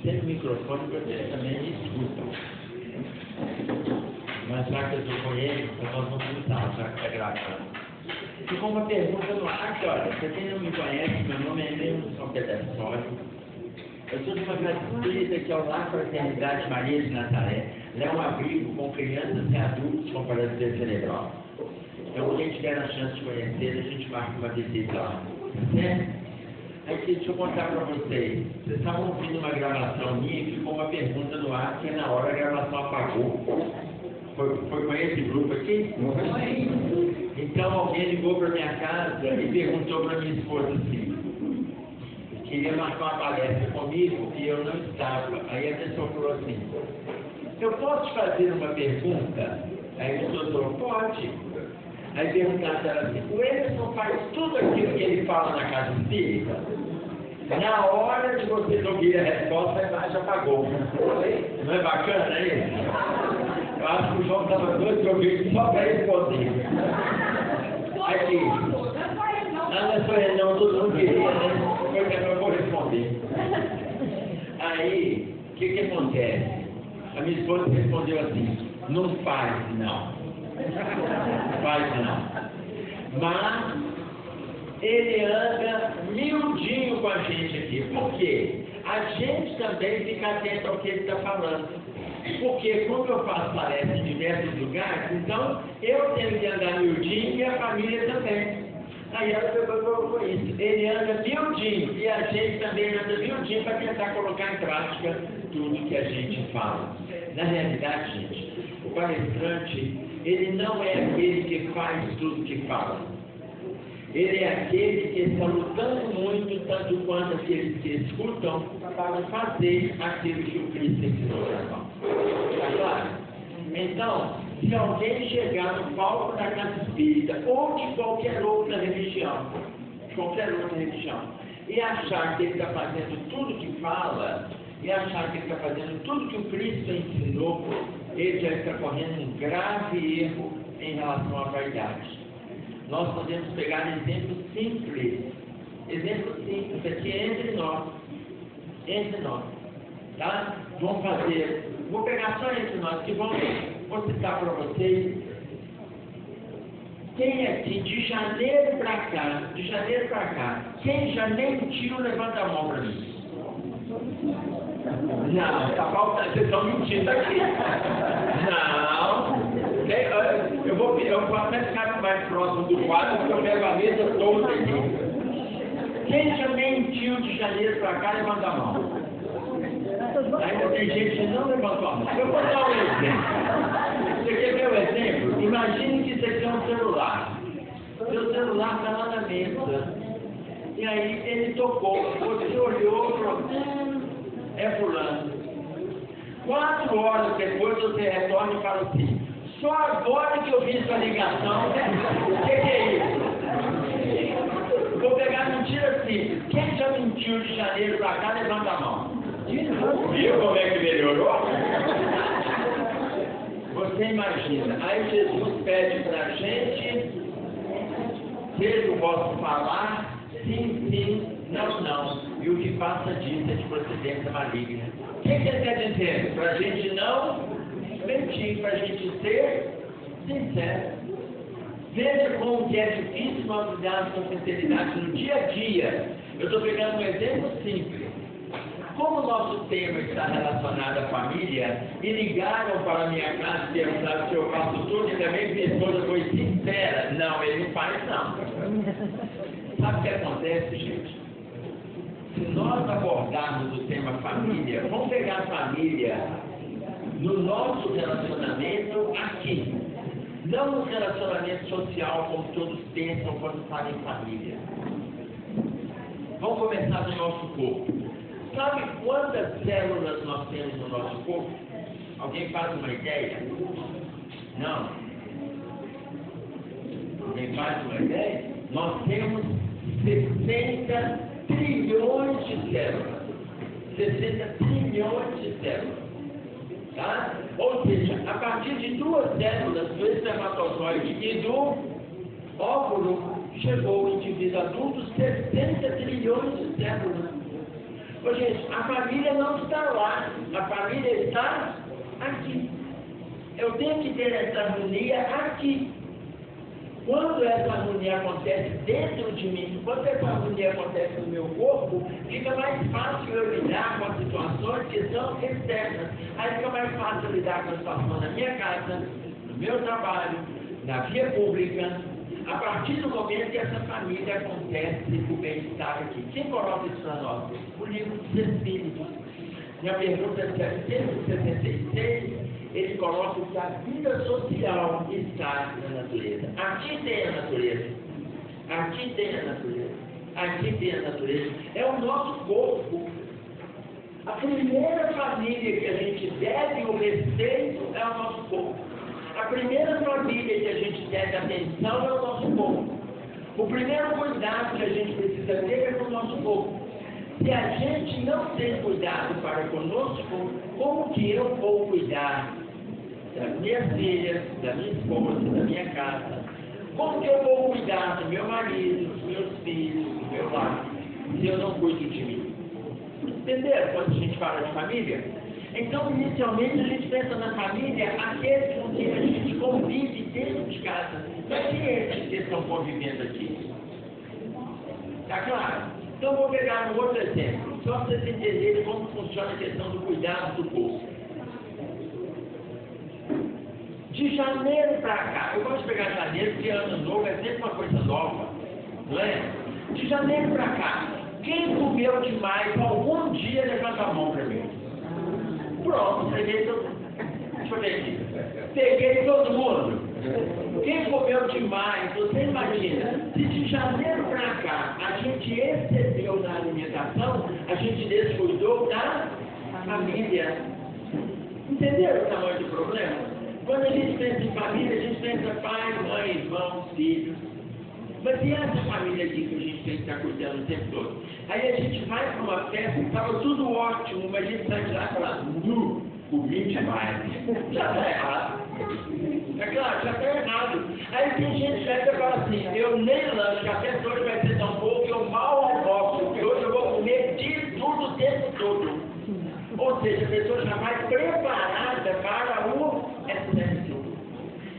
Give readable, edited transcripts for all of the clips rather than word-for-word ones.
sem o microfone, você também me escuta. Mas já que eu estou com ele, nós vamos começar, já que está gravando. Ficou uma pergunta no ar, que olha, para quem não me conhece, meu nome é Nilson São Pedacório. Eu sou de uma casa espírita que é o Lar Fraternidade Maria de Nazaré. Ela é um abrigo com crianças e adultos com paralisia cerebral. Então, quem tiver a chance de conhecer, a gente marca uma visita lá. Certo? Aqui, deixa eu contar para vocês. Vocês estavam ouvindo uma gravação minha e ficou uma pergunta no ar, que na hora a gravação apagou. Foi com esse grupo aqui? Então, alguém ligou para minha casa e perguntou para minha esposa assim, queria marcar uma palestra comigo e eu não estava. Aí a pessoa falou assim, eu posso te fazer uma pergunta? Aí a pessoa falou, pode. Aí perguntaram ela assim, o Emerson faz tudo aquilo que ele fala na casa espírita? Na hora de vocês ouvirem a resposta, a imagem apagou. Não é bacana isso? Eu acho que o João estava doido de ouvir só para responder. Aqui. Não é só ele não, todo mundo queria, né? Eu vou responder. Aí, o que acontece? A minha esposa respondeu assim, não faz não. Faz não. Mas ele anda miudinho com a gente aqui. Por quê? A gente também fica atento ao que ele está falando. Porque quando eu faço palestra em diversos lugares, então eu tenho que andar miudinho e a família também. Aí ela falou isso. Ele anda miudinho e a gente também anda miudinho para tentar colocar em prática tudo que a gente fala. Na realidade, gente, o palestrante, ele não é aquele que faz tudo que fala. Ele é aquele que está lutando muito, tanto quanto aqueles que escutam, para fazer aquilo que o Cristo ensinou para nós. Está claro? Então, se alguém chegar no palco da casa espírita ou de qualquer outra religião, e achar que ele está fazendo tudo que fala, e achar que ele está fazendo tudo que o Cristo ensinou, ele já está correndo um grave erro em relação à vaidade. Nós podemos pegar exemplos simples aqui entre nós, tá? Vamos fazer, vou pegar só entre nós, que vou citar para vocês. Quem aqui, de janeiro para cá, quem já mentiu, levanta a mão para mim. Não, está faltando, vocês estão mentindo aqui. Não. Eu vou até ficar mais próximo do quadro, porque eu pego a mesa toda aqui. Quem já mentiu de janeiro para cá, levanta a mão. Ainda tem gente que não levantou a mão. Eu vou dar um exemplo. Você quer ver o exemplo? Imagine que você tem um celular. Seu celular está lá na mesa. E aí ele tocou. Você olhou e falou, é fulano. 4 horas depois você retorna e fala assim, só agora que eu vi sua ligação, o que é isso? Vou pegar mentira assim. Quem já mentiu de janeiro para cá, levanta a mão. Viu como é que melhorou? Você imagina, aí Jesus pede para a gente, seja o vosso falar, sim, sim, não, não. E o que passa disso é de procedência maligna. O que ele está dizendo? Para a gente não mentir, para a gente ser sincero. Veja como que é difícil nós lidarmos com sinceridade no dia a dia. Eu estou pegando um exemplo simples. Como o nosso tema está relacionado à família, e ligaram para a minha casa e perguntaram se eu faço tudo, e também minha esposa foi sincera. Não, ele não faz não. Sabe o que acontece, gente? Se nós abordarmos o tema família, vamos pegar a família no nosso relacionamento aqui. Não no relacionamento social, como todos pensam quando falam em família. Vamos começar do nosso corpo. Sabe quantas células nós temos no nosso corpo? Alguém faz uma ideia? Não? Alguém faz uma ideia? Nós temos 60 trilhões de células. 60 trilhões de células. Tá? Ou seja, a partir de 2 células do espermatozoide e do óvulo, chegou o indivíduo adulto 60 trilhões de células. Ô, gente, a família não está lá, a família está aqui. Eu tenho que ter essa harmonia aqui. Quando essa harmonia acontece dentro de mim, quando essa harmonia acontece no meu corpo, fica mais fácil eu lidar com as situações que são externas. Aí fica mais fácil eu lidar com a situação na minha casa, no meu trabalho, na via pública. A partir do momento que essa família acontece, o bem-estar aqui. Quem coloca isso para nós? O livro dos Espíritos. Minha pergunta é 766. Ele coloca que a vida social está na natureza. Aqui tem a natureza. Aqui tem a natureza. Aqui tem a natureza. É o nosso corpo. A primeira família que a gente deve o respeito é o nosso corpo. A primeira família que a gente deve atenção é o nosso corpo. O primeiro cuidado que a gente precisa ter é com o nosso corpo. Se a gente não tem cuidado para conosco, como que eu vou cuidar das minhas filhas, da minha esposa, da minha casa? Como que eu vou cuidar do meu marido, dos meus filhos, do meu lar, se eu não cuido de mim? Entenderam quando a gente fala de família? Então, inicialmente, a gente pensa na família, aqueles com quem a gente convive dentro de casa. Mas quem é esses que estão convivendo aqui? Está claro? Então, vou pegar um outro exemplo, só para vocês entenderem como funciona a questão do cuidado do corpo. De janeiro para cá, eu gosto de pegar janeiro, porque ano novo é sempre uma coisa nova, não é? De janeiro para cá, quem comeu demais algum dia, levanta a mão para mim. Pronto, peguei todo mundo. Deixa eu ver aqui. Peguei todo mundo. Quem comeu demais, você imagina, se de janeiro para cá a gente excedeu na alimentação, a gente descuidou da família. Entenderam o tamanho do problema? Quando a gente pensa em família, a gente pensa pai, mãe, irmãos, filhos. Mas e essa família aqui que a gente tem que estar cuidando o tempo todo? Aí a gente vai para uma festa, estava tudo ótimo, mas a gente sai de lá e fala, comi demais. Já está errado. É claro, já está errado. Aí tem gente que vai fala assim, eu nem lanche, a festa hoje vai ser tão boa que eu mal almoço, porque hoje eu vou comer de tudo o tempo todo. Ou seja, a pessoa já vai preparada para o excesso.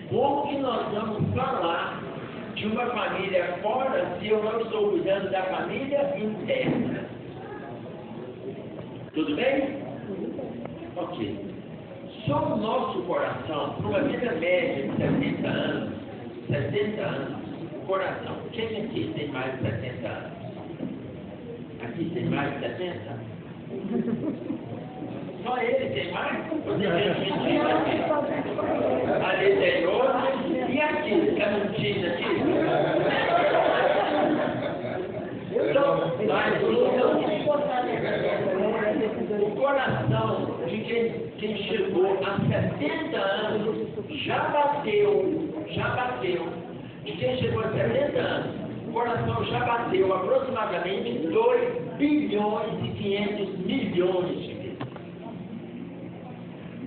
Como que nós vamos falar de uma família fora se eu não estou cuidando da família interna? Tudo bem? Ok. Só o nosso coração, para uma vida média de 70 anos, o coração, quem aqui tem mais de 70 anos? Aqui tem mais de 70? Só ele tem mais? Você tem mentira aqui? Ali tem outro. E aqui? Está mentindo aqui? Então, o coração de quem chegou a 70 anos já bateu. De quem chegou a 70 anos, o coração já bateu aproximadamente 2 bilhões e 500 milhões de vezes.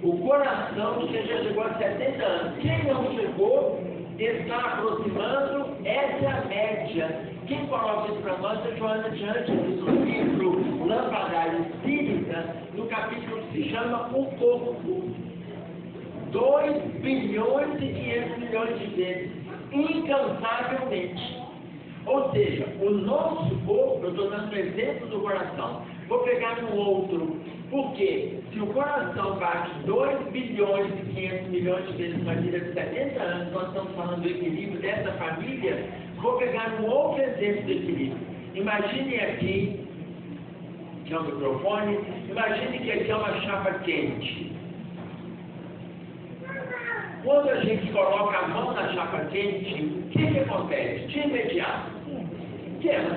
O coração de quem já chegou a 70 anos. Quem não chegou está aproximando essa média. Quem coloca isso para nós é Joana de Ângeles, no livro Lampadário Espírita, no capítulo que se chama O Corpo. 2 bilhões e 500 milhões de vezes, incansavelmente. Ou seja, o nosso corpo, eu estou dando o exemplo do coração, vou pegar um outro, porque se o coração bate 2 bilhões e 500 milhões de vezes numa vida de 70 anos, nós estamos falando do equilíbrio dessa família, vou pegar um outro exemplo do equilíbrio. Imagine aqui, que é um microfone, imagine que aqui é uma chapa quente. Quando a gente coloca a mão na chapa quente, o que acontece? De imediato. Queima.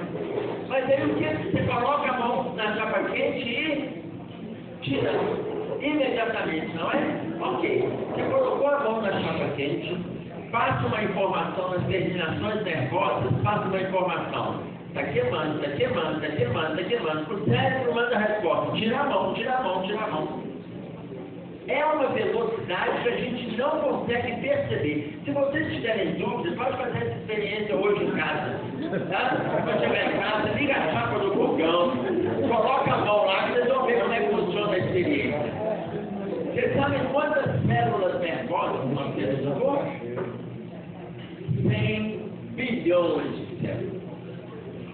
Mas aí o que? Você coloca a mão na chapa quente e tira imediatamente, não é? Ok. Você colocou a mão na chapa quente, passa uma informação nas terminações nervosas, passa uma informação. Está queimando, está queimando, está queimando, está queimando. O cérebro manda a resposta. Tira a mão, tira a mão, tira a mão. é uma velocidade que a gente não consegue perceber. Se vocês tiverem dúvidas, pode fazer essa experiência hoje em casa. Tá? Quando chegar em casa, liga a chapa do fogão, coloca a mão lá, que vocês vão ver como é que funciona a experiência. Vocês sabem quantas células nervosas nós temos no corpo? 100 bilhões de células.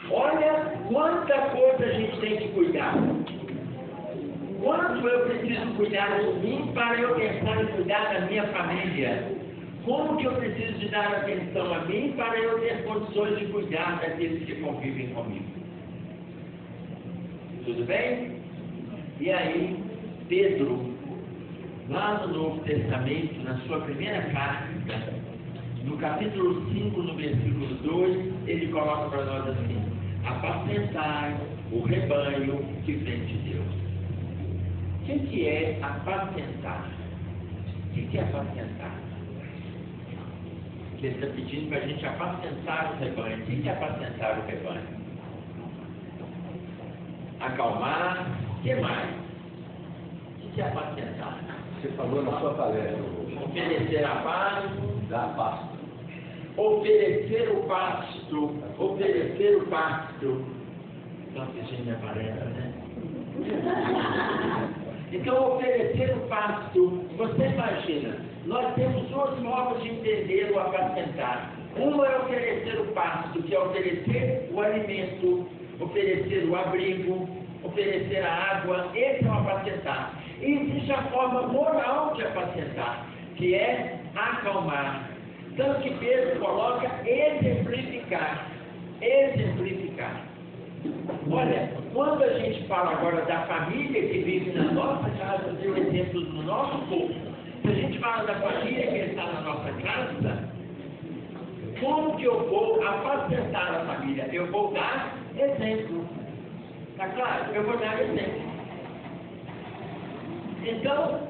Olha quanta coisa a gente tem que cuidar. Quanto eu preciso cuidar de mim para eu pensar em cuidar da minha família? Como que eu preciso de dar atenção a mim para eu ter condições de cuidar daqueles que convivem comigo? Tudo bem? E aí, Pedro, lá no Novo Testamento, na sua primeira carta, no capítulo 5, no versículo 2, ele coloca para nós assim: apacentai o rebanho que vem de Deus. O que é apacentar? O que é apacentar? Ele está pedindo para a gente apacentar o rebanho. O que é apacentar o rebanho? Acalmar. O que mais? O que é apacentar? Você falou na sua palestra. Oferecer a paz. Dar pasto. Oferecer o pasto. Oferecer o pasto. Então, que gente aparece, né? Então, oferecer o pasto. Você imagina, nós temos duas formas de entender o apacentar. Uma é oferecer o pasto, que é oferecer o alimento, oferecer o abrigo, oferecer a água. Esse é o apacentar. E existe a forma moral de apacentar, que é acalmar. Tanto que Pedro coloca exemplificar. Exemplificar. Olha, quando a gente fala agora da família que vive na nossa casa, deu exemplo do nosso povo. Se a gente fala da família que está na nossa casa, como que eu vou apacentar a família? Eu vou dar exemplo. Está claro? Eu vou dar exemplo. Então,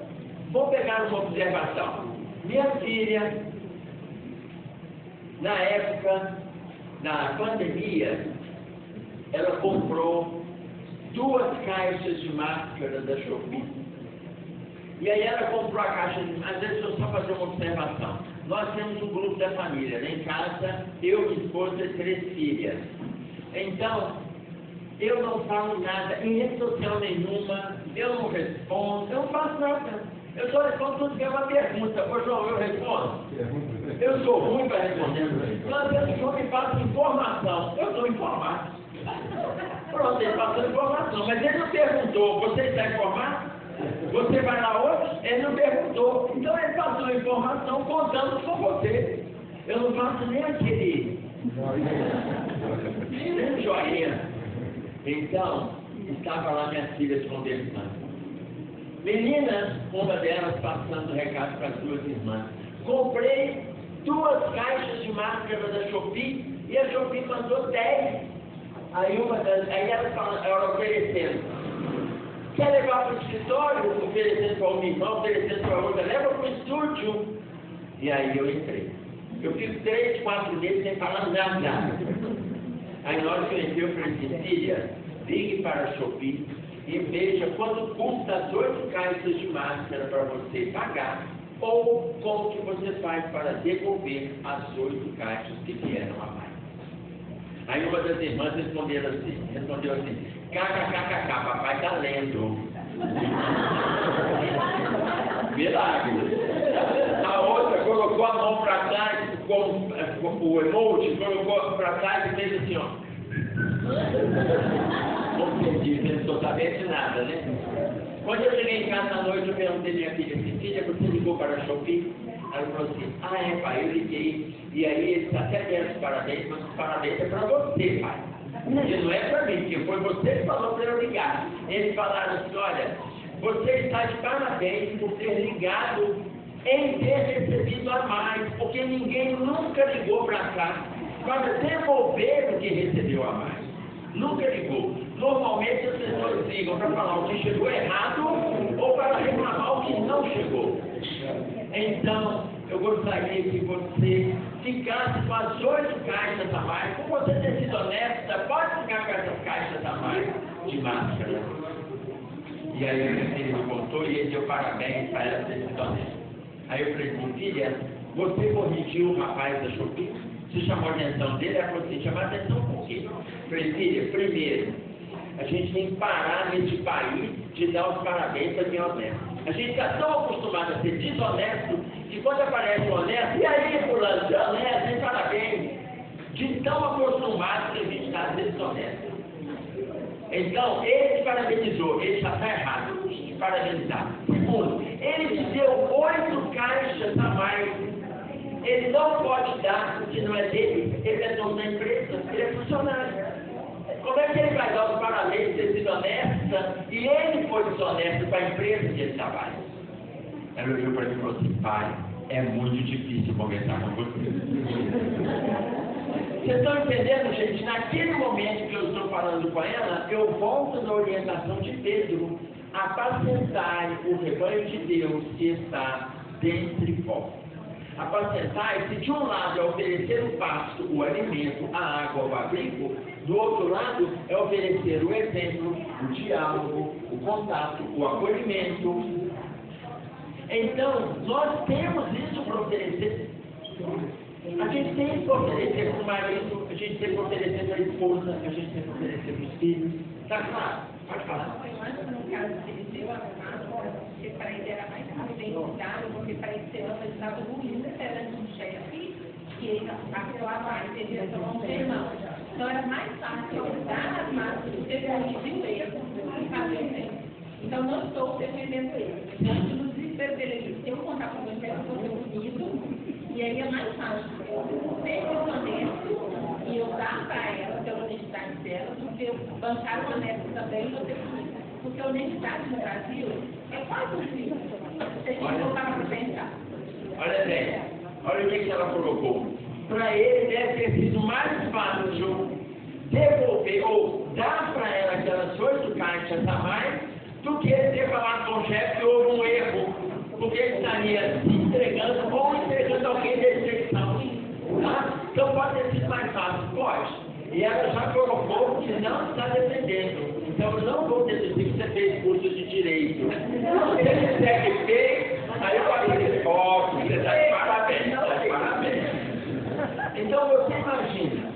vou pegar uma observação. Minha filha, na época da pandemia, ela comprou 2 caixas de máscara da Shopee. E aí ela comprou a caixa de máscara. Às vezes, deixa eu só fazer uma observação. Nós temos um grupo da família, né? Em casa, eu, minha esposa e 3 filhas. Então, eu não falo nada em rede social nenhuma, eu não respondo, eu não faço nada. Eu só respondo tudo que é uma pergunta. Ô João, eu respondo? Eu sou ruim para responder. Então, às vezes o João me passa informação. Eu estou informado. Pronto, ele passou informação. Mas ele não perguntou, você está informado? Você vai lá hoje? Ele não perguntou. Então ele passou a informação contando com você. Eu não faço nem aquele joinha. Então, estava lá minhas filhas conversando. Meninas, uma delas passando recado para as 2 irmãs. Comprei 2 caixas de máscara da Shopee e a Shopee mandou 10. Aí ela oferecendo. Quer levar para o escritório? Oferecendo para uma irmã, oferecendo para outra. Leva para o estúdio. E aí eu entrei. Eu fico 3, 4 meses sem falar nada. Aí na hora que eu entrei, eu falei, Cecília, ligue para a Shopee e veja quanto custa as 8 caixas de máscara para você pagar, ou como que você faz para devolver as 8 caixas que vieram a mais. Aí uma das irmãs respondeu assim, kkkk, papai está lendo. Milagre. A outra colocou a mão para trás, com o emoji, colocou para trás e fez assim, ó. Não entendi, não estou sabendo de nada, né? Quando eu cheguei em casa à noite, eu perguntei à minha filha, filha, você ligou para a Shopee? Ela falou assim, é pai, eu liguei. E aí eles até deram os parabéns, mas os parabéns é para você, pai. Porque não é para mim, porque foi você que falou para eu ligar. Eles falaram assim, olha, você está de parabéns por ter ligado em ter recebido a mais, porque ninguém nunca ligou para cá para devolver o que recebeu a mais. Nunca ligou. Normalmente as pessoas ligam para falar o que chegou errado ou para reclamar o que não chegou. Então, eu gostaria que você ficasse com as 8 caixas a mais. Por você ter sido honesta, pode ficar com essas caixas a mais de máscara. E aí a minha filha me contou e ele deu parabéns para ela ter sido honesta. Aí eu falei assim, filha, você corrigiu o rapaz da Shopee? Você chamou a atenção dele? Ela falou assim, chamou a atenção por quê? Eu falei, filha, primeiro, a gente tem que parar nesse país de dar os parabéns para quem é honesto. A gente está tão acostumado a ser desonesto que quando aparece um honesto, e aí, fulano, de honesto, tem parabéns. De tão acostumado que a gente está a ser desonesto. Então, ele te parabenizou, ele já está errado de parabenizar. Segundo, ele te deu 8 caixas a mais. Ele não pode dar porque não é dele, ele é dono da empresa, ele é funcionário. Como é que ele vai dar os parabéns de ter sido honesta e ele foi desonesto para a empresa que ele trabalha? Ela olhou para mim e falou assim, pai, é muito difícil conversar com você. Vocês estão entendendo, gente? Naquele momento que eu estou falando com ela, eu volto na orientação de Pedro, apacentai o rebanho de Deus que está dentre vós. Apacentai, se de um lado é oferecer o pasto, o alimento, a água, o abrigo, do outro lado é oferecer o exemplo, o diálogo, o contato, o acolhimento. Então, nós temos isso para oferecer. A gente tem que oferecer para o marido, a gente tem que oferecer para a esposa, a gente tem que oferecer para os filhos. Está claro? Pode falar. Eu acho que no caso que ele deu a máscara, porque para ele era mais identitário, porque para ele ser ele estava dormindo, era um chefe, que ele apelava mais, ele ia tomar um sermão. Então era mais fácil eu dar as máscaras do que corrigir o erro e fazer o erro. Então não estou defendendo ele. Diante do desespero dele, se eu contar com você, eu vou ser unido. E aí é mais fácil eu ser honesto e eu dar para ela, pela honestidade dela, do que eu bancar o honesto também e você comigo. Porque a honestidade no Brasil é quase impossível. Se a gente voltar para pensar. Olha bem, olha o que ela colocou. Para ele deve ter sido mais fácil devolver ou dar para ela aquelas 8 caixas a mais do que ele ter falado com o chefe que houve um erro. Porque ele estaria se entregando ou entregando alguém da execução. Tá? Então pode ter sido mais fácil, pode. E ela já colocou que não está defendendo. Então eu não vou deduzir que você fez curso de direito. Se ele disser que fez, aí eu falei, você está de parabéns, está de parabéns. Então você imagina,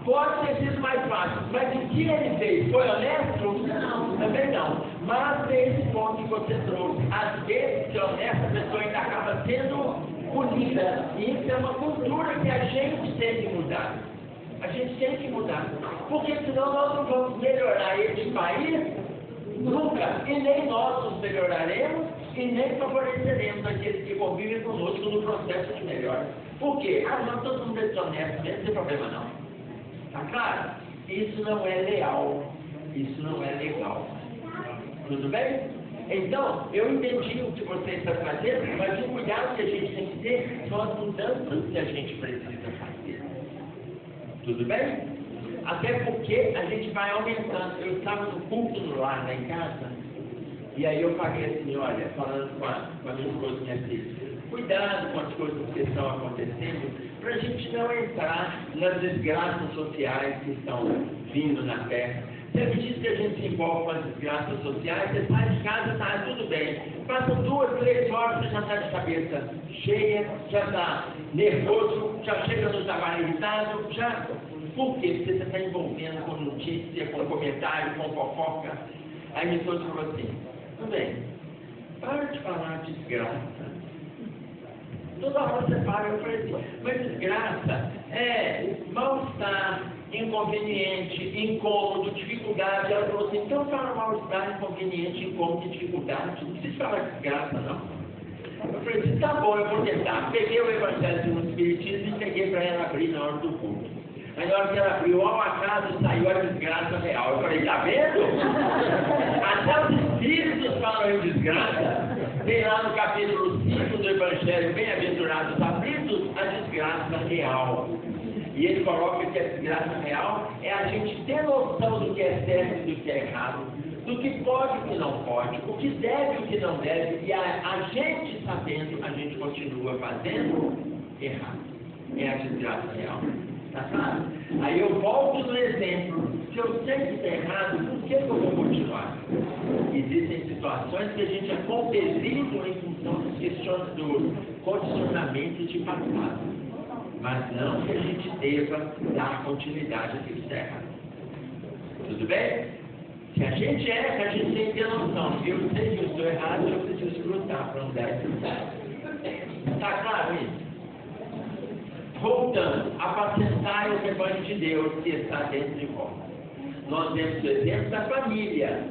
pode ter sido mais fácil, mas o que ele fez foi honesto? Não, também não. Mas nesse ponto que você trouxe, às vezes, ser honesta, a pessoa ainda acaba sendo punida. E isso é uma cultura que a gente tem que mudar. A gente tem que mudar. Porque senão nós não vamos melhorar esse país nunca. E nem nós nos melhoraremos e nem favoreceremos aqueles que convivem conosco no processo de melhora. Por quê? Ah, não, todo mundo é desonesto, não tem problema não. Tá claro? Isso não é leal. Isso não é legal. Tudo bem? Então, eu entendi o que você está fazendo, mas o cuidado que a gente tem que ter são as mudanças que a gente precisa fazer. Tudo bem? Até porque a gente vai aumentando. Eu estava no culto no lar, lá em casa, e aí eu falei assim, olha, falando com a minha esposa e minha filha, cuidado com as coisas que estão acontecendo, para a gente não entrar nas desgraças sociais que estão vindo na terra. Sempre diz que a gente se envolve com as desgraças sociais, você sai de casa, está tudo bem. Passam 2, 3 horas, você já está de cabeça cheia, já está nervoso, já chega no trabalho irritado, já. Por quê? Porque você está envolvendo com notícia, com comentário, com fofoca. Aí minha esposa falou assim, tudo bem, para de falar de desgraça. Toda hora você fala, eu falei assim, mas desgraça é mal-estar, inconveniente, incômodo, dificuldade. Ela falou assim, então fala mal-estar, inconveniente, incômodo e dificuldade. Não precisa falar desgraça, não. Eu falei assim, tá bom, eu vou tentar. Peguei o Evangelho do Espiritismo e peguei para ela abrir na hora do culto. Aí na hora que ela abriu, ao acaso saiu a desgraça real. Eu falei, tá vendo? Até os espíritos falam em desgraça. Tem lá no capítulo 5 do Evangelho, bem-aventurados aflitos, a desgraça real. E ele coloca que a desgraça real é a gente ter noção do que é certo e do que é errado, do que pode e do que não pode, o que deve e o que não deve, e a gente sabendo, a gente continua fazendo errado. É a desgraça real. Tá claro? Aí eu volto no exemplo Se eu sei que está errado, por que eu vou continuar? Existem situações que a gente é compelido em função do condicionamento de passado, mas não que a gente deva dar continuidade àquilo que está errado. Tudo bem? Se a gente erra, a gente tem que ter noção. Eu sei que eu estou errado, eu preciso lutar para mudar isso. Está claro isso? Voltando, apacentar o rebanho de Deus que está dentro de vós. Nós temos o exemplo da família,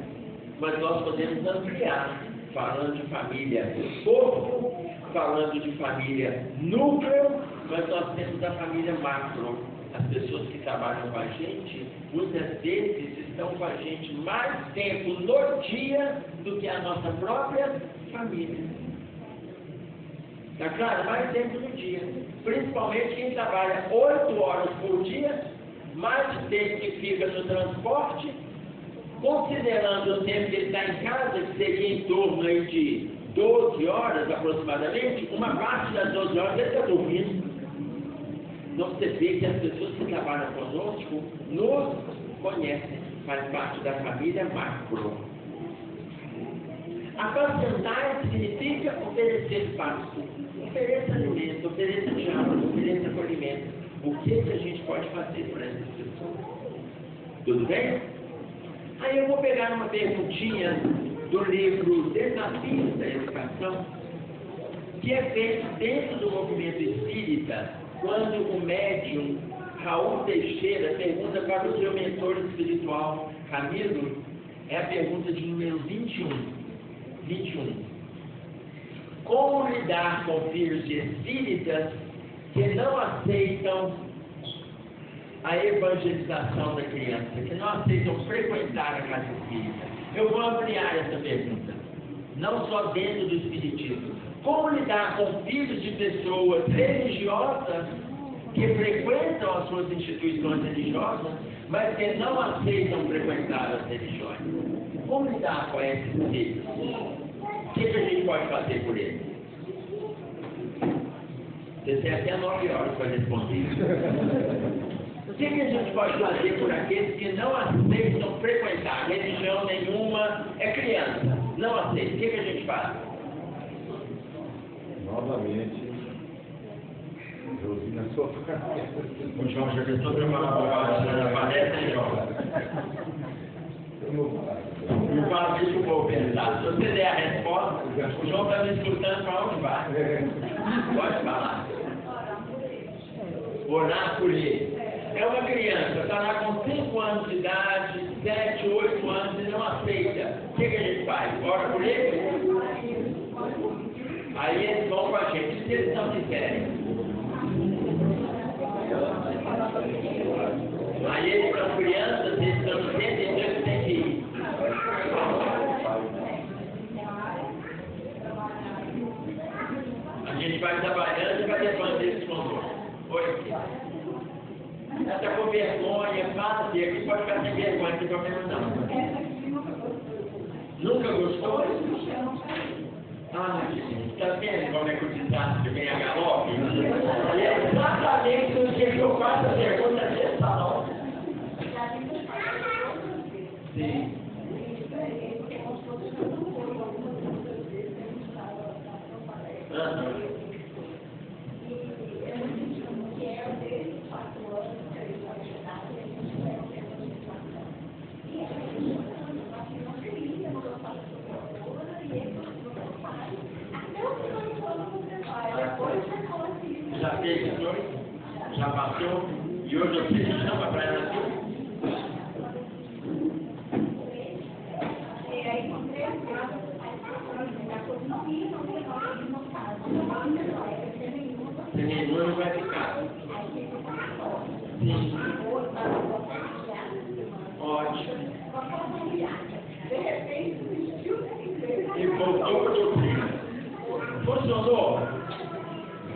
mas nós podemos ampliar, falando de família corpo, falando de família núcleo, mas nós temos a família macro. As pessoas que trabalham com a gente, muitas vezes estão com a gente mais tempo no dia do que a nossa própria família. Está claro? Mais tempo no dia. Principalmente quem trabalha 8 horas por dia, mais tempo que fica no transporte, considerando o tempo que ele está em casa, que seria em torno aí de 12 horas aproximadamente, uma parte das 12 horas ele está dormindo. Então você vê que as pessoas que trabalham conosco nos conhecem, faz parte da família macro. Apacentar significa oferecer pasto, ofereça alimento, ofereça diálogo, ofereça acolhimento. O que a gente pode fazer por essas pessoas? Tudo bem? Aí eu vou pegar uma perguntinha do livro Desafios da Educação, que é feito dentro do movimento espírita, quando o médium Raul Teixeira pergunta para o seu mentor espiritual, Camilo, é a pergunta de número 21. Como lidar com filhos de espíritas que não aceitam a evangelização da criança, que não aceitam frequentar a casa espírita? Eu vou ampliar essa pergunta, não só dentro do espiritismo. Como lidar com filhos de pessoas religiosas que frequentam as suas instituições religiosas, mas que não aceitam frequentar as religiões? Como lidar com esses filhos? O que a gente pode fazer por eles? Você tem até 9 horas para responder. O que a gente pode fazer por aqueles que não aceitam frequentar religião nenhuma? É criança, não aceita. O que a gente faz? Novamente, eu ouvi na sua palestra. O João já pensou para uma palestra, hein, João? Não fala isso que eu vou pensar. Se você der a resposta, o João está me escutando para onde vai. Pode falar. Orar por ele. É uma criança, está lá com 5 anos de idade, 7, 8 anos e não aceita. O que a gente faz? Ora por ele? Aí eles vão com a gente, se eles não quiserem. Aí eles são crianças, eles estão dentro, então eles têm que ir. A gente vai trabalhando e vai levando eles conosco. Oi, está com vergonha, fala assim, aqui pode ficar sem vergonha, não tem problema não. Nunca gostou? Ah, gente, está vendo como é que o desastre vem a galope? E é exatamente o que eu faço a pergunta desse salão. Sim. Já fez dois? Já passou? E hoje eu fiz chama para ela aqui? Se nenhuma não vai ficar. Sim. Ótimo. E voltou para o doutrina. Funcionou?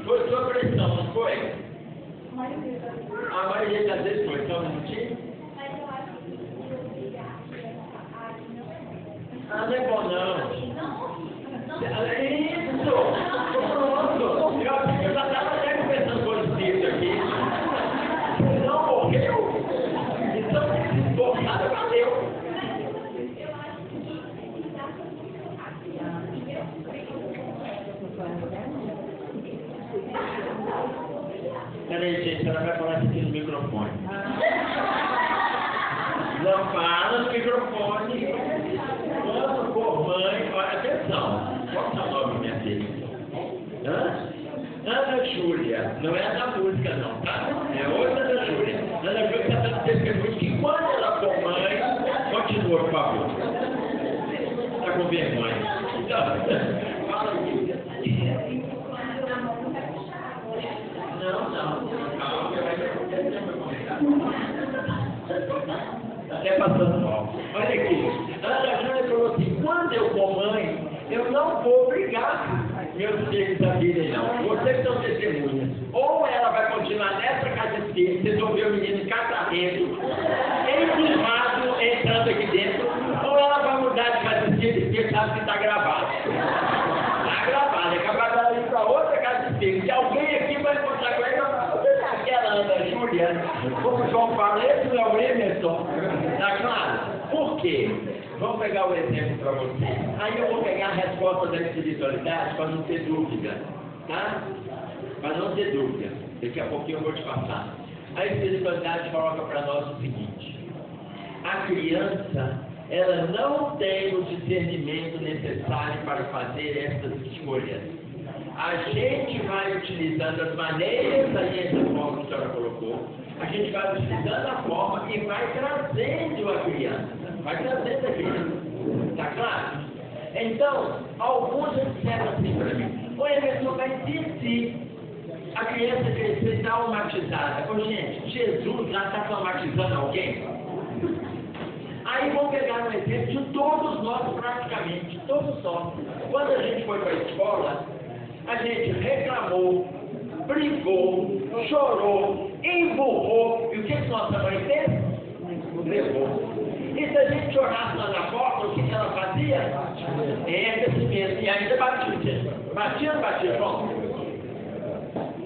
Foi sua pressão, não foi? A maioria das vezes foi. Só um minutinho. Ah, não é bom não. Isso! Pronto! Eu já estava até conversando com o espírito aqui. Não morreu? Então, se for Peraí, gente, ela vai falar isso aqui no microfone. Não fala no microfone. Quando for mãe, olha, atenção. Qual é o nome, minha filha? Ana Júlia. Não é da música, não, tá? É outra Ana Júlia. Ana Júlia está dando testemunho que quando ela for mãe, continua, por favor. Está com vergonha. Então, fala aqui. Não. Até passando mal. Olha aqui. Ana Júlia falou assim: quando eu for mãe, eu não vou obrigar meus filhos a virem, não. Vocês são testemunhas. Ou ela vai continuar nessa casa de filhos, vocês vão ver o menino em casamento, enturmado, entrando aqui dentro, ou ela vai mudar de casa de filhos, porque sabe que está gravado. Está gravado. É capaz de ela ir para outra casa de filhos. Se alguém aqui vai encontrar com ela, você é aquela Ana Júlia, como o João fala, esse não é o Emerson. Está claro? Por quê? Vamos pegar o exemplo para você. Aí eu vou pegar a resposta da espiritualidade para não ter dúvida, tá? Para não ter dúvida. Daqui a pouquinho eu vou te passar. A espiritualidade coloca para nós o seguinte: a criança, ela não tem o discernimento necessário para fazer essas escolhas. A gente vai utilizando as maneiras, aí essa forma que a senhora colocou, a gente vai utilizando a forma e vai trazendo a criança. Vai trazendo a criança. Está claro? Então, alguns disseram assim para mim: o Emerson, mas se a criança crescer traumatizada? Ô, gente, Jesus já está traumatizando alguém? Aí vamos pegar um exemplo de todos nós, praticamente, todos nós. Quando a gente foi para a escola, a gente reclamou, brigou, chorou, emburrou, e o que nossa mãe fez? Levou. E se a gente chorasse lá na porta, o que ela fazia? É desse mesmo, e ainda batia. Batia, pronto.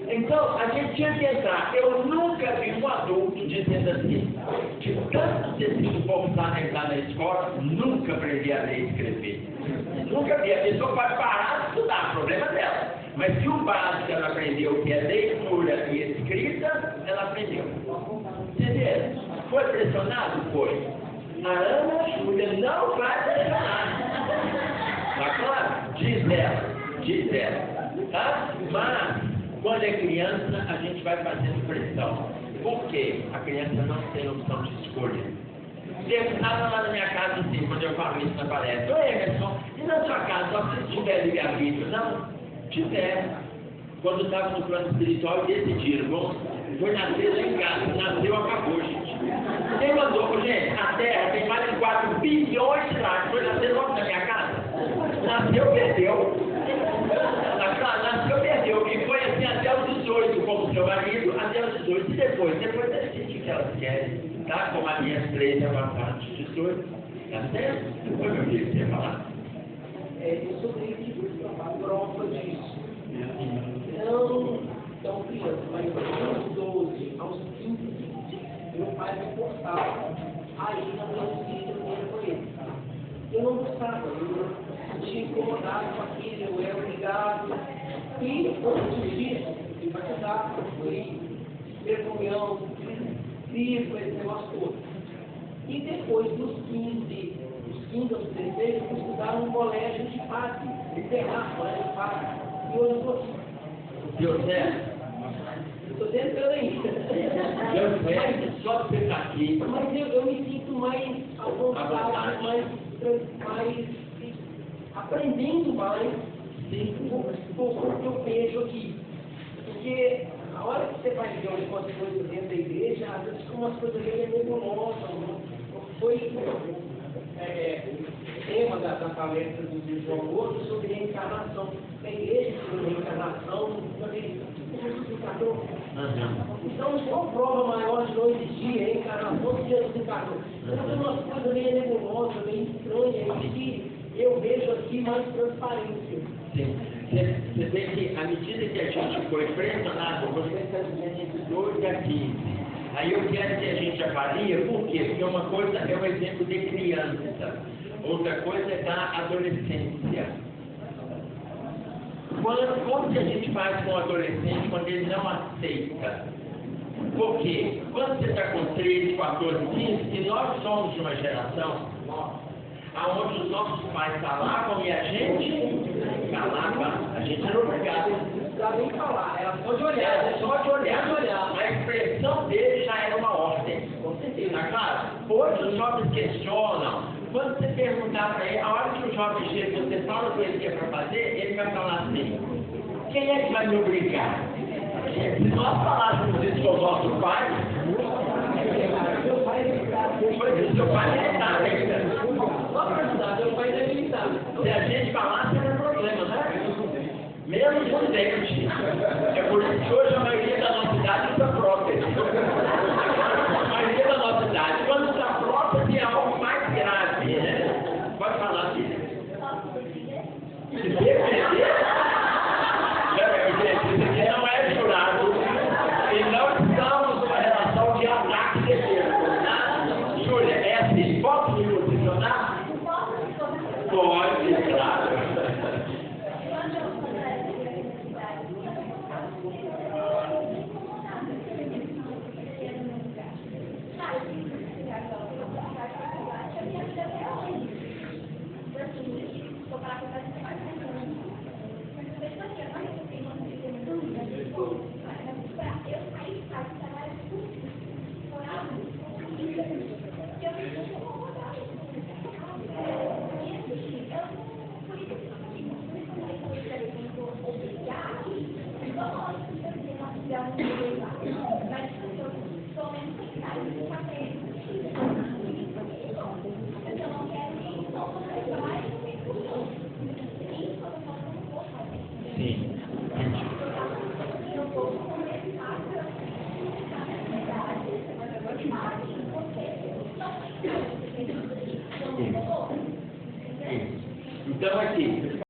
Então, a gente tinha que entrar. Eu nunca vi um adulto dizendo assim: de tanto ter sido forçado a entrar na escola, nunca aprendi a ler e escrever. Nunca vi. A pessoa pode parar de estudar, o problema dela. Mas se o básico ela aprendeu, que é leitura e escrita, ela aprendeu. Entendeu? Foi pressionado? Foi. A Ana Júlia não vai pressionar. Tá claro? Diz ela. Tá? Mas, quando é criança, a gente vai fazendo pressão. Por quê? A criança não tem opção de escolha. Você estava lá na minha casa assim, quando eu falo isso na palestra: ô Emerson, e na sua casa, só se tiver livre-arbítrio? Não, tiver. Quando estava no plano espiritual, decidiram: bom, foi nascer lá em casa, nasceu, acabou, gente. Quem mandou, gente? A Terra tem mais de 4 bilhões de lares, foi nascer logo na minha casa? Nasceu, perdeu. Nasceu, perdeu. E foi assim até os 18, como seu marido, até os 18. E depois decide o que elas querem, tá? Como as minhas 3 avançadas de 18. Tá certo? Foi meu filho que você ia falar? Eu sou a prova disso. Não criança, mas aos 12, aos 15, meu pai me forçava a ir na minha com ele. Eu não gostava, eu tinha incomodado com aquilo, eu era obrigado. E antes disso, fui batizado, fui primeira comunhão, fiz esse negócio todo. E depois dos 15 aos 16, eu fui estudar num colégio de padre, internato, colégio de padre. E hoje eu estou aqui. Deu certo? Estou tentando ainda. Deu certo? Só de você estar aqui. Mas eu me sinto mais à vontade, mais aprendendo mais do que eu vejo aqui. Porque a hora que você vai ver algumas coisas dentro da igreja, às vezes ficam umas coisas meio nebulosas. Foi o tema da palestra do João Gordo sobre reencarnação. A igreja sobre reencarnação, sobre justificador. Então, qual prova maior de não existir reencarnação que Jesus encarnou? Então, tem umas coisas meio nebulosas, meio estranhas, que eu vejo aqui mais transparência. Sim. Você vê que, à medida que a gente foi pressionado, você está dizendo entre 12 a 15. Aí eu quero que a gente avalie, por quê? Porque uma coisa é o exemplo de criança, outra coisa é da adolescência. Como que a gente faz com o adolescente quando ele não aceita? Porque quando você está com 13, 14, 15, e nós somos de uma geração onde os nossos pais falavam e a gente calava, a gente era obrigado. Não precisava nem falar, era só de olhar. Era só de olhar. A expressão dele já era uma ordem. Com certeza. Tá claro? Hoje os jovens questionam. Quando você perguntar para ele, a hora que o jovem chega e você fala o que ele quer para fazer, ele vai falar assim: quem é que vai me obrigar? Se nós falássemos isso com o nosso pai, seu pai é militar ainda. Só para ajudar, meu pai é militar. Se a gente falasse, era problema, né? Mesmo com dente. É por isso que hoje a maioria da nossa idade usa prótese. A maioria da nossa idade, quando usa prótese, é algo mais grave, né? Pode falar, filha. Se depender, isso aqui não é jurado. E não estamos numa relação de ataque e defesa, tá? Júlia, é assim, posso me posicionar? Pode, claro. Sim, entendi.